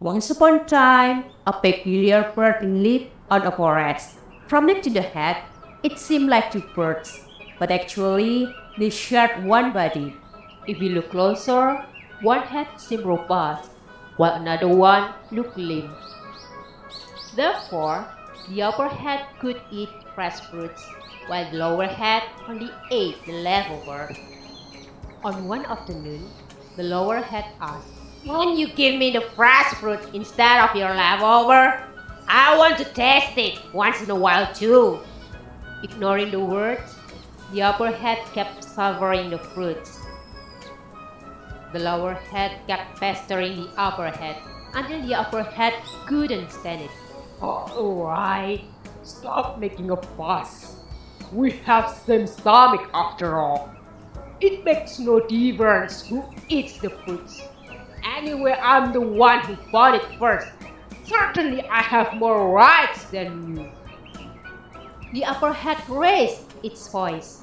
Once upon a time, a peculiar bird lived on a forest. From neck to the head, it seemed like two birds, but actually, they shared one body. If you look closer, one head seemed robust, while another one looked limp. Therefore, the upper head could eat fresh fruits, while the lower head only ate the leftover. On one afternoon, the lower head asked, "Can you give me the fresh fruit instead of your leftover? I want to taste it once in a while too." Ignoring the words, the upper head kept savoring the fruits. The lower head kept pestering the upper head until the upper head couldn't stand it. Alright, stop making a fuss. We have same stomach after all. It makes no difference who eats the fruits. Anyway, I'm the one who found it first. Certainly I have more rights than you. The upper head raised its voice.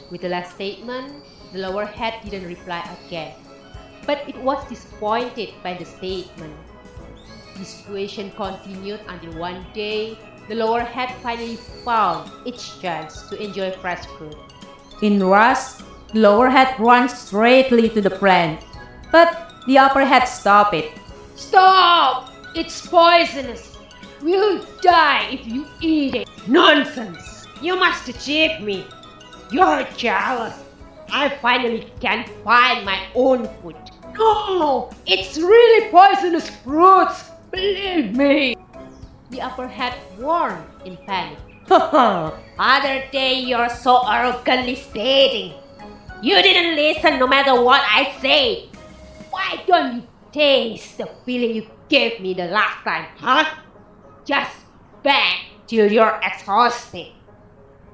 With the last statement, the lower head didn't reply again, but it was disappointed by the statement. The situation continued until one day, the lower head finally found its chance to enjoy fresh fruit. In rush, the lower head ran straightly to the plant, but the upper head stopped it. Stop! It's poisonous. We'll die if you eat it. Nonsense! You must achieve me. You're jealous. I finally can find my own food. No! It's really poisonous fruits! Believe me! The upper head warned in panic. Other day you're so arrogantly stating. You didn't listen no matter what I say. Why don't you taste the feeling you gave me the last time, huh? Just beg till you're exhausted.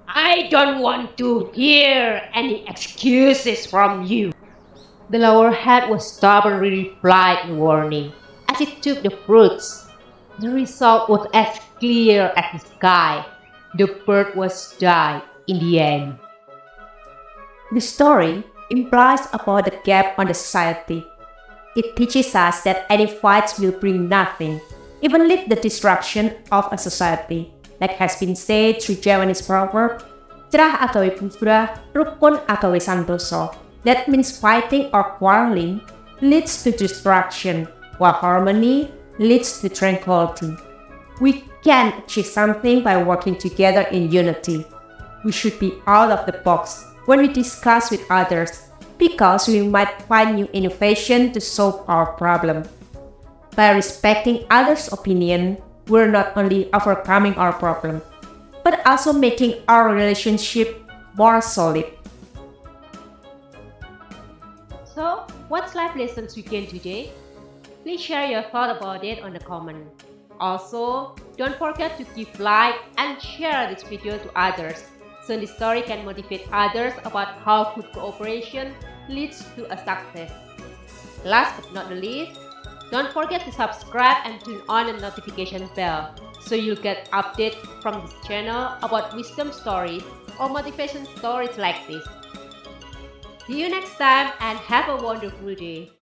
I don't want to hear any excuses from you. The lower head was stubbornly replied in warning. As it took the fruits, the result was as clear as the sky. The bird was died in the end. The story implies about the gap on the society. It teaches us that any fights will bring nothing, even lead the destruction of a society. Like has been said through Javanese proverb, cerah agawe bubrah, rukun agawe santoso. That means fighting or quarreling leads to destruction, while harmony leads to tranquility. We can achieve something by working together in unity. We should be out of the box when we discuss with others, because we might find new innovation to solve our problem. By respecting others' opinion, we're not only overcoming our problem, but also making our relationship more solid. So, what's life lessons we gained today? Please share your thought about it on the comment. Also, don't forget to give like and share this video to others, so this story can motivate others about how good cooperation leads to a success. Last but not the least, don't forget to subscribe and turn on the notification bell so you'll get updates from this channel about wisdom stories or motivation stories like this. See you next time and have a wonderful day.